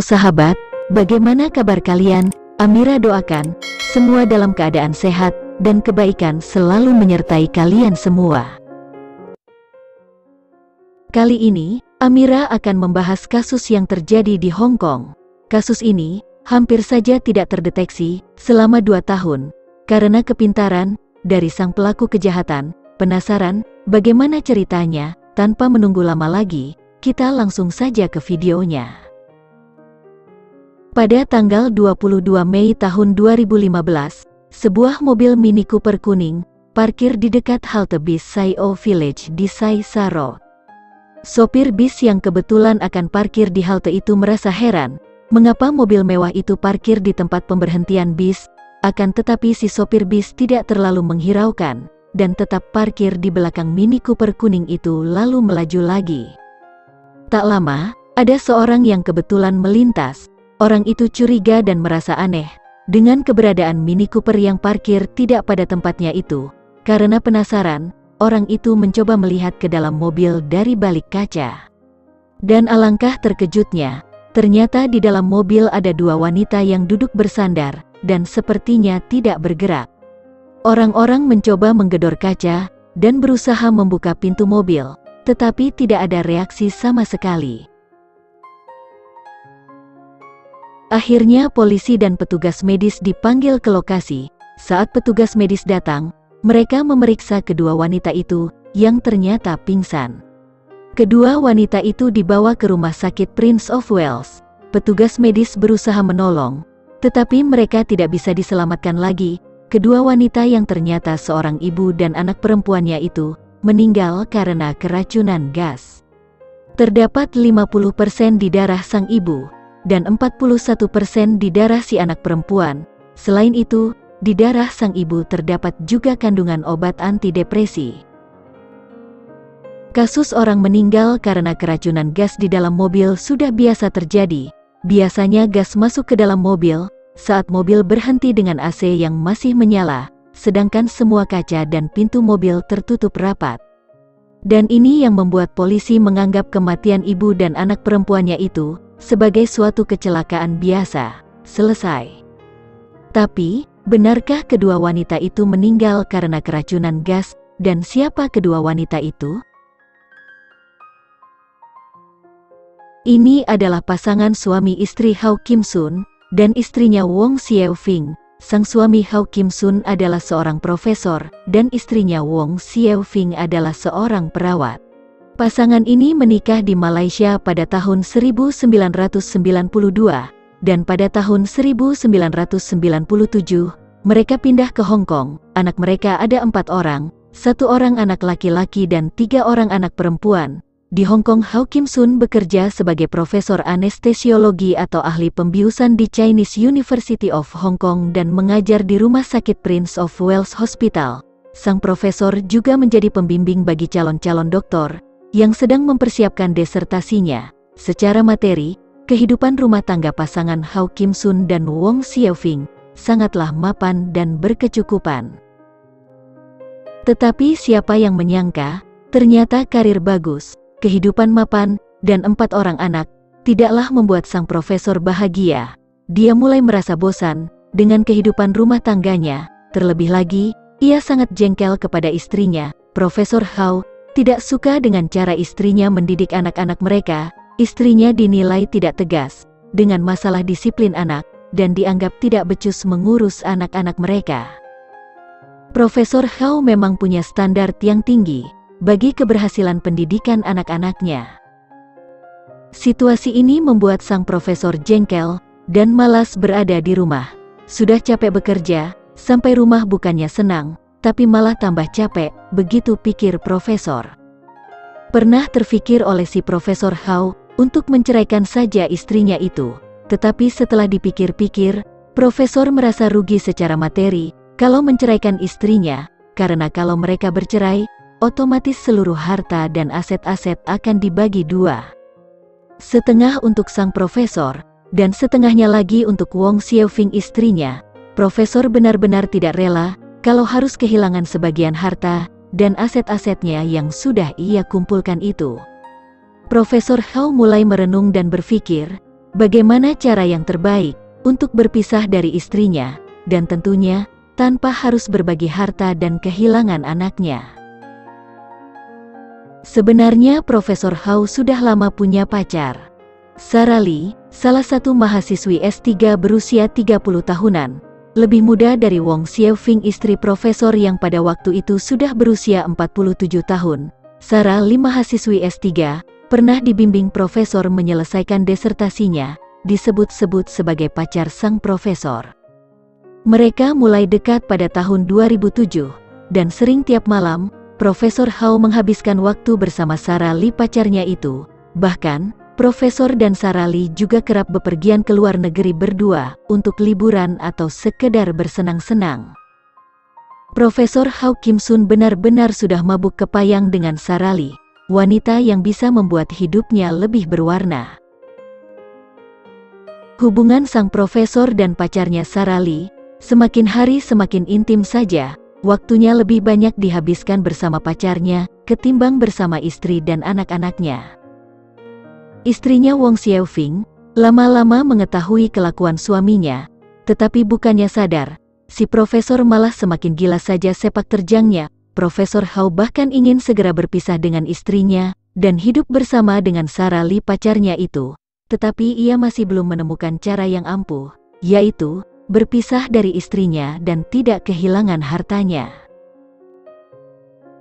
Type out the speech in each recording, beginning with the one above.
Halo sahabat, bagaimana kabar kalian? Amira doakan semua dalam keadaan sehat dan kebaikan selalu menyertai kalian semua. Kali ini, Amira akan membahas kasus yang terjadi di Hong Kong. Kasus ini hampir saja tidak terdeteksi selama 2 tahun karena kepintaran dari sang pelaku kejahatan. Penasaran bagaimana ceritanya? Tanpa menunggu lama lagi, kita langsung saja ke videonya. Pada tanggal 22 Mei tahun 2015, sebuah mobil Mini Cooper kuning parkir di dekat halte bis Sai O Village di Sai Sa Road. Sopir bis yang kebetulan akan parkir di halte itu merasa heran, mengapa mobil mewah itu parkir di tempat pemberhentian bis, akan tetapi si sopir bis tidak terlalu menghiraukan, dan tetap parkir di belakang Mini Cooper kuning itu lalu melaju lagi. Tak lama, ada seorang yang kebetulan melintas. Orang itu curiga dan merasa aneh dengan keberadaan Mini Cooper yang parkir tidak pada tempatnya itu. Karena penasaran, orang itu mencoba melihat ke dalam mobil dari balik kaca. Dan alangkah terkejutnya, ternyata di dalam mobil ada 2 wanita yang duduk bersandar dan sepertinya tidak bergerak. Orang-orang mencoba menggedor kaca dan berusaha membuka pintu mobil, tetapi tidak ada reaksi sama sekali. Akhirnya polisi dan petugas medis dipanggil ke lokasi. Saat petugas medis datang, mereka memeriksa kedua wanita itu yang ternyata pingsan. Kedua wanita itu dibawa ke rumah sakit Prince of Wales. Petugas medis berusaha menolong, tetapi mereka tidak bisa diselamatkan lagi. Kedua wanita yang ternyata seorang ibu dan anak perempuannya itu meninggal karena keracunan gas. Terdapat 50% di darah sang ibu dan 41% di darah si anak perempuan. Selain itu, di darah sang ibu terdapat juga kandungan obat antidepresi. Kasus orang meninggal karena keracunan gas di dalam mobil sudah biasa terjadi. Biasanya gas masuk ke dalam mobil saat mobil berhenti dengan AC yang masih menyala, sedangkan semua kaca dan pintu mobil tertutup rapat. Dan ini yang membuat polisi menganggap kematian ibu dan anak perempuannya itu sebagai suatu kecelakaan biasa. Selesai. Tapi, benarkah kedua wanita itu meninggal karena keracunan gas, dan siapa kedua wanita itu? Ini adalah pasangan suami istri Hau Kim Sun dan istrinya Wong Sieu Fing. Sang suami Hau Kim Sun adalah seorang profesor, dan istrinya Wong Sieu Fing adalah seorang perawat. Pasangan ini menikah di Malaysia pada tahun 1992, dan pada tahun 1997, mereka pindah ke Hong Kong. Anak mereka ada 4 orang, 1 orang anak laki-laki dan 3 orang anak perempuan. Di Hong Kong, Hau Kim Sun bekerja sebagai profesor anestesiologi atau ahli pembiusan di Chinese University of Hong Kong dan mengajar di Rumah Sakit Prince of Wales Hospital. Sang profesor juga menjadi pembimbing bagi calon-calon doktor yang sedang mempersiapkan desertasinya. Secara materi, kehidupan rumah tangga pasangan Hau Kim Sun dan Wong Sieu Fing sangatlah mapan dan berkecukupan. Tetapi siapa yang menyangka, ternyata karir bagus, kehidupan mapan, dan 4 orang anak tidaklah membuat sang profesor bahagia. Dia mulai merasa bosan dengan kehidupan rumah tangganya. Terlebih lagi, ia sangat jengkel kepada istrinya. Profesor Hau tidak suka dengan cara istrinya mendidik anak-anak mereka. Istrinya dinilai tidak tegas dengan masalah disiplin anak dan dianggap tidak becus mengurus anak-anak mereka. Profesor Hau memang punya standar yang tinggi bagi keberhasilan pendidikan anak-anaknya. Situasi ini membuat sang profesor jengkel dan malas berada di rumah. Sudah capek bekerja, sampai rumah bukannya senang, tapi malah tambah capek, begitu pikir profesor. Pernah terfikir oleh si Profesor Hau untuk menceraikan saja istrinya itu. Tetapi setelah dipikir-pikir, profesor merasa rugi secara materi kalau menceraikan istrinya, karena kalau mereka bercerai, otomatis seluruh harta dan aset-aset akan dibagi 2. Setengah untuk sang profesor, dan setengahnya lagi untuk Wong Sieu Fing istrinya. Profesor benar-benar tidak rela kalau harus kehilangan sebagian harta dan aset-asetnya yang sudah ia kumpulkan itu. Profesor Hau mulai merenung dan berpikir, bagaimana cara yang terbaik untuk berpisah dari istrinya, dan tentunya tanpa harus berbagi harta dan kehilangan anaknya. Sebenarnya Profesor Hao sudah lama punya pacar. Sarah Lee, salah satu mahasiswi S3 berusia 30 tahunan, lebih muda dari Wong Xiaofing, istri profesor yang pada waktu itu sudah berusia 47 tahun. Sarah Lee, mahasiswi S3, pernah dibimbing profesor menyelesaikan disertasinya, disebut-sebut sebagai pacar sang profesor. Mereka mulai dekat pada tahun 2007, dan sering tiap malam, Profesor Hao menghabiskan waktu bersama Sarah Lee, pacarnya itu. Bahkan, Profesor dan Sarah Lee juga kerap bepergian ke luar negeri berdua, untuk liburan atau sekedar bersenang-senang. Profesor Hao Kim Sun benar-benar sudah mabuk kepayang dengan Sarah Lee, wanita yang bisa membuat hidupnya lebih berwarna. Hubungan sang profesor dan pacarnya Sarah Lee semakin hari semakin intim saja. Waktunya lebih banyak dihabiskan bersama pacarnya ketimbang bersama istri dan anak-anaknya. Istrinya Wong Xiaofing lama-lama mengetahui kelakuan suaminya, tetapi bukannya sadar, si profesor malah semakin gila saja sepak terjangnya. Profesor Hao bahkan ingin segera berpisah dengan istrinya dan hidup bersama dengan Sarah Lee, pacarnya itu. Tetapi ia masih belum menemukan cara yang ampuh, yaitu berpisah dari istrinya dan tidak kehilangan hartanya.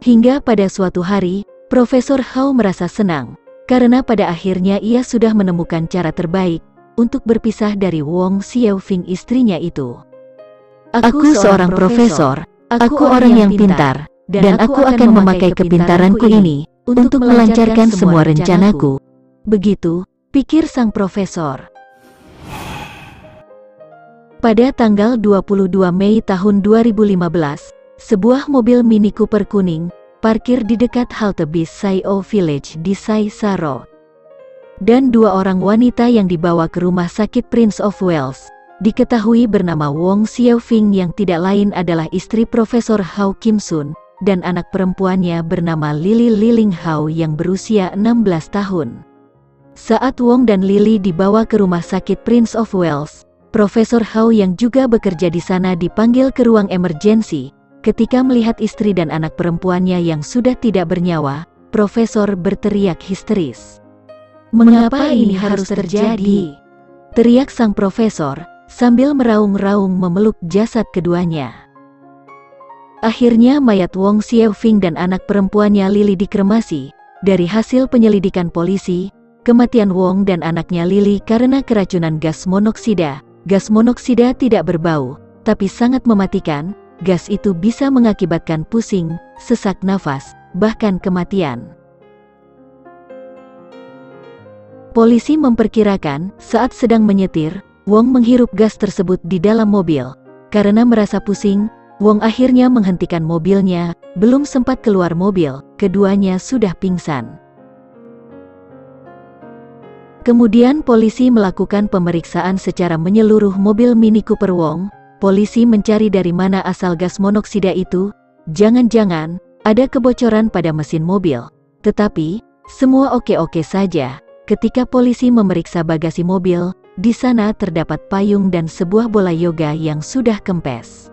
Hingga pada suatu hari, Profesor Hao merasa senang, karena pada akhirnya ia sudah menemukan cara terbaik untuk berpisah dari Wong Xiaofing, istrinya itu. Aku seorang profesor, aku orang yang pintar, dan aku akan memakai kepintaranku ini untuk melancarkan semua rencanaku. Begitu pikir sang profesor. Pada tanggal 22 Mei tahun 2015, sebuah mobil Mini Cooper kuning parkir di dekat halte bis Sai-O Village di Sai Sha Road. Dan dua orang wanita yang dibawa ke rumah sakit Prince of Wales diketahui bernama Wong Xiaofing, yang tidak lain adalah istri Profesor Hao Kim Sun, dan anak perempuannya bernama Lily Liling Hao yang berusia 16 tahun. Saat Wong dan Lily dibawa ke rumah sakit Prince of Wales, Profesor Hao yang juga bekerja di sana dipanggil ke ruang emergensi. Ketika melihat istri dan anak perempuannya yang sudah tidak bernyawa, Profesor berteriak histeris. "Mengapa ini harus terjadi?" teriak sang profesor, sambil meraung-raung memeluk jasad keduanya. Akhirnya mayat Wong Xiaofing dan anak perempuannya Lily dikremasi. Dari hasil penyelidikan polisi, kematian Wong dan anaknya Lily karena keracunan gas monoksida. Gas monoksida tidak berbau, tapi sangat mematikan. Gas itu bisa mengakibatkan pusing, sesak nafas, bahkan kematian. Polisi memperkirakan saat sedang menyetir, Wong menghirup gas tersebut di dalam mobil. Karena merasa pusing, Wong akhirnya menghentikan mobilnya. Belum sempat keluar mobil, keduanya sudah pingsan. Kemudian polisi melakukan pemeriksaan secara menyeluruh mobil Mini Cooper Wong. Polisi mencari dari mana asal gas monoksida itu. Jangan-jangan ada kebocoran pada mesin mobil. Tetapi semua oke-oke saja. Ketika polisi memeriksa bagasi mobil, di sana terdapat payung dan sebuah bola yoga yang sudah kempes.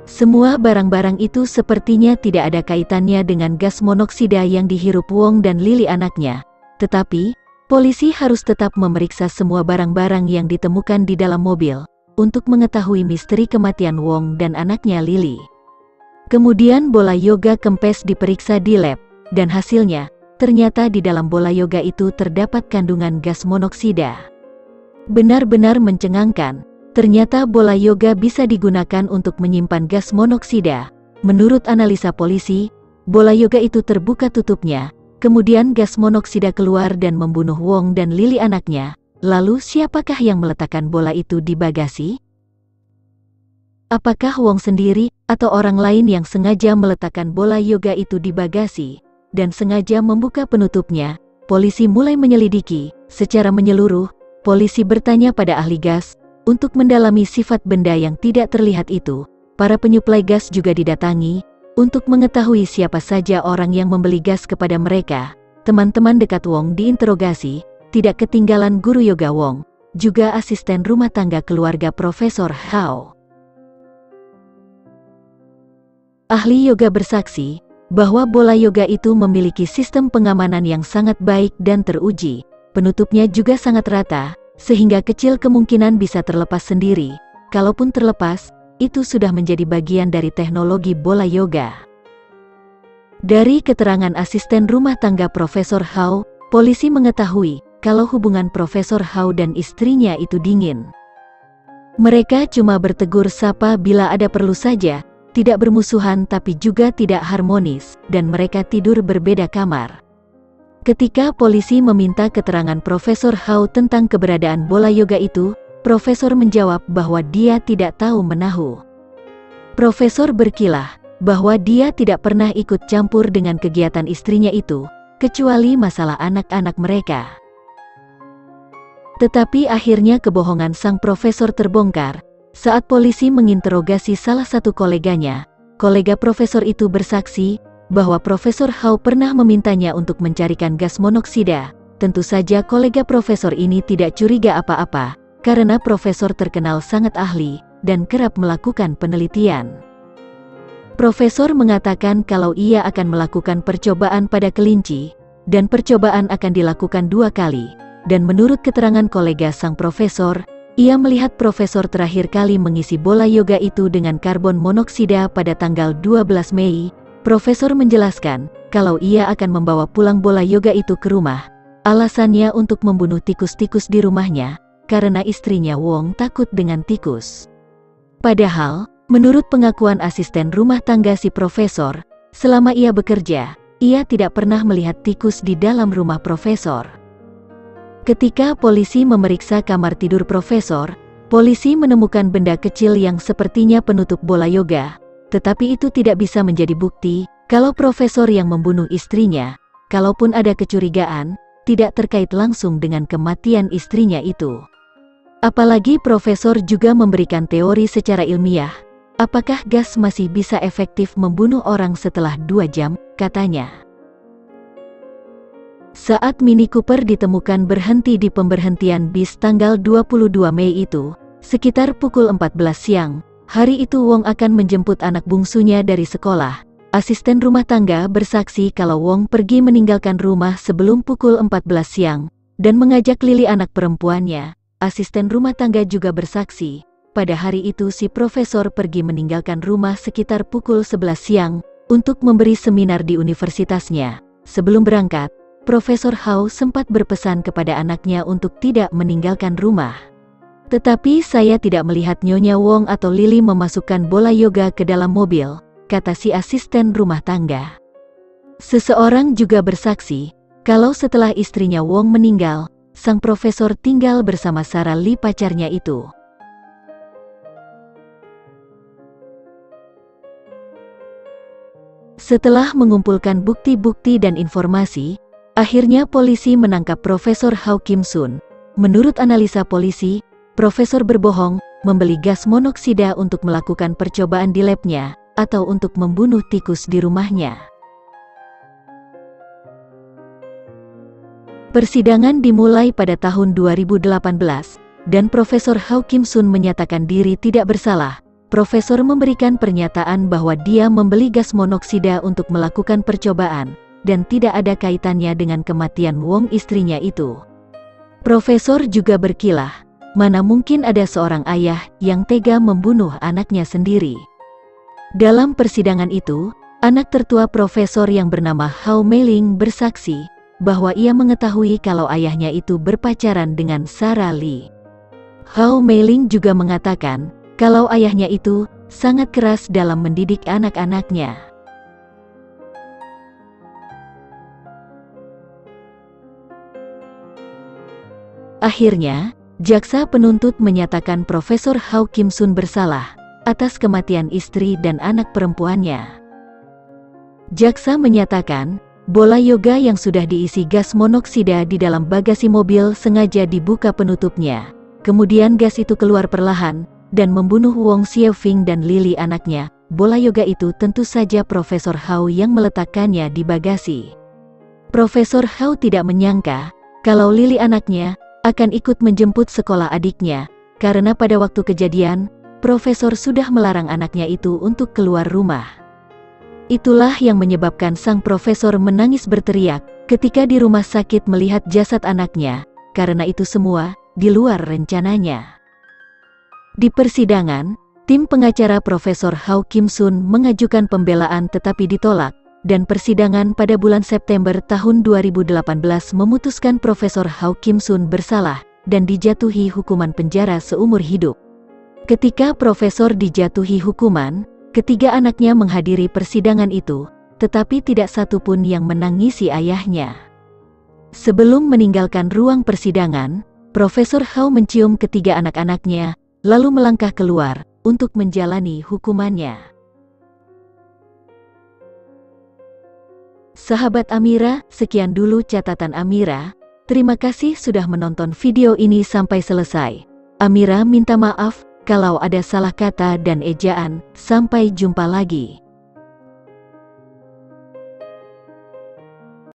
Semua barang-barang itu sepertinya tidak ada kaitannya dengan gas monoksida yang dihirup Wong dan Lily anaknya. Tetapi, polisi harus tetap memeriksa semua barang-barang yang ditemukan di dalam mobil, untuk mengetahui misteri kematian Wong dan anaknya Lily. Kemudian bola yoga kempes diperiksa di lab, dan hasilnya, ternyata di dalam bola yoga itu terdapat kandungan gas monoksida. Benar-benar mencengangkan. Ternyata bola yoga bisa digunakan untuk menyimpan gas monoksida. Menurut analisa polisi, bola yoga itu terbuka tutupnya, kemudian gas monoksida keluar dan membunuh Wong dan Lily anaknya. Lalu siapakah yang meletakkan bola itu di bagasi? Apakah Wong sendiri, atau orang lain yang sengaja meletakkan bola yoga itu di bagasi, dan sengaja membuka penutupnya? Polisi mulai menyelidiki. Secara menyeluruh, polisi bertanya pada ahli gas, untuk mendalami sifat benda yang tidak terlihat itu. Para penyuplai gas juga didatangi, untuk mengetahui siapa saja orang yang membeli gas kepada mereka. teman-teman dekat Wong diinterogasi, tidak ketinggalan guru yoga Wong, juga asisten rumah tangga keluarga Profesor Hao. Ahli yoga bersaksi bahwa bola yoga itu memiliki sistem pengamanan yang sangat baik dan teruji. Penutupnya juga sangat rata, sehingga kecil kemungkinan bisa terlepas sendiri. Kalaupun terlepas, itu sudah menjadi bagian dari teknologi bola yoga. Dari keterangan asisten rumah tangga Profesor Hao, polisi mengetahui kalau hubungan Profesor Hao dan istrinya itu dingin. Mereka cuma bertegur sapa bila ada perlu saja, tidak bermusuhan tapi juga tidak harmonis, dan mereka tidur berbeda kamar. Ketika polisi meminta keterangan Profesor Hao tentang keberadaan bola yoga itu, Profesor menjawab bahwa dia tidak tahu menahu. Profesor berkilah bahwa dia tidak pernah ikut campur dengan kegiatan istrinya itu, kecuali masalah anak-anak mereka. Tetapi akhirnya kebohongan sang profesor terbongkar saat polisi menginterogasi salah satu koleganya. Kolega profesor itu bersaksi bahwa Profesor Hao pernah memintanya untuk mencarikan gas monoksida. Tentu saja kolega profesor ini tidak curiga apa-apa, karena profesor terkenal sangat ahli dan kerap melakukan penelitian. Profesor mengatakan kalau ia akan melakukan percobaan pada kelinci, dan percobaan akan dilakukan 2 kali. Dan menurut keterangan kolega sang profesor, ia melihat profesor terakhir kali mengisi bola yoga itu dengan karbon monoksida pada tanggal 12 Mei. Profesor menjelaskan kalau ia akan membawa pulang bola yoga itu ke rumah. Alasannya untuk membunuh tikus-tikus di rumahnya, karena istrinya Wong takut dengan tikus. Padahal, menurut pengakuan asisten rumah tangga si profesor, selama ia bekerja, ia tidak pernah melihat tikus di dalam rumah profesor. Ketika polisi memeriksa kamar tidur profesor, polisi menemukan benda kecil yang sepertinya penutup bola yoga. Tetapi itu tidak bisa menjadi bukti kalau profesor yang membunuh istrinya, kalaupun ada kecurigaan, tidak terkait langsung dengan kematian istrinya itu. Apalagi profesor juga memberikan teori secara ilmiah, apakah gas masih bisa efektif membunuh orang setelah 2 jam, katanya. Saat Mini Cooper ditemukan berhenti di pemberhentian bis tanggal 22 Mei itu, sekitar pukul 14 siang, hari itu Wong akan menjemput anak bungsunya dari sekolah. Asisten rumah tangga bersaksi kalau Wong pergi meninggalkan rumah sebelum pukul 14 siang, dan mengajak Lily anak perempuannya. Asisten rumah tangga juga bersaksi, pada hari itu si profesor pergi meninggalkan rumah sekitar pukul 11 siang, untuk memberi seminar di universitasnya. Sebelum berangkat, Profesor Hao sempat berpesan kepada anaknya untuk tidak meninggalkan rumah. Tetapi saya tidak melihat Nyonya Wong atau Lily memasukkan bola yoga ke dalam mobil, kata si asisten rumah tangga. Seseorang juga bersaksi, kalau setelah istrinya Wong meninggal, sang profesor tinggal bersama Sarah Lee pacarnya itu. Setelah mengumpulkan bukti-bukti dan informasi, akhirnya polisi menangkap Profesor Hao Kim Sun. Menurut analisa polisi, Profesor berbohong, membeli gas monoksida untuk melakukan percobaan di labnya, atau untuk membunuh tikus di rumahnya. Persidangan dimulai pada tahun 2018, dan Profesor Hao Kim Sun menyatakan diri tidak bersalah. Profesor memberikan pernyataan bahwa dia membeli gas monoksida untuk melakukan percobaan, dan tidak ada kaitannya dengan kematian Wong istrinya itu. Profesor juga berkilah, mana mungkin ada seorang ayah yang tega membunuh anaknya sendiri. Dalam persidangan itu, anak tertua profesor yang bernama Hao Meiling bersaksi bahwa ia mengetahui kalau ayahnya itu berpacaran dengan Sarah Lee. Hao Meiling juga mengatakan kalau ayahnya itu sangat keras dalam mendidik anak-anaknya. Akhirnya, jaksa penuntut menyatakan Profesor Hao Kim Sun bersalah atas kematian istri dan anak perempuannya. Jaksa menyatakan, bola yoga yang sudah diisi gas monoksida di dalam bagasi mobil sengaja dibuka penutupnya. Kemudian gas itu keluar perlahan dan membunuh Wong Xiaofing dan Lily anaknya. Bola yoga itu tentu saja Profesor Hao yang meletakkannya di bagasi. Profesor Hao tidak menyangka kalau Lily anaknya akan ikut menjemput sekolah adiknya, karena pada waktu kejadian, Profesor sudah melarang anaknya itu untuk keluar rumah. Itulah yang menyebabkan sang profesor menangis berteriak ketika di rumah sakit melihat jasad anaknya, karena itu semua di luar rencananya. Di persidangan, tim pengacara Profesor Hao Kim Sun mengajukan pembelaan tetapi ditolak, dan persidangan pada bulan September tahun 2018 memutuskan Profesor Hao Kim Sun bersalah dan dijatuhi hukuman penjara seumur hidup. Ketika Profesor dijatuhi hukuman, ketiga anaknya menghadiri persidangan itu, tetapi tidak satu pun yang menangisi ayahnya. Sebelum meninggalkan ruang persidangan, Profesor Hao mencium ketiga anak-anaknya, lalu melangkah keluar untuk menjalani hukumannya. Sahabat Amira, sekian dulu catatan Amira. Terima kasih sudah menonton video ini sampai selesai. Amira minta maaf kalau ada salah kata dan ejaan. Sampai jumpa lagi.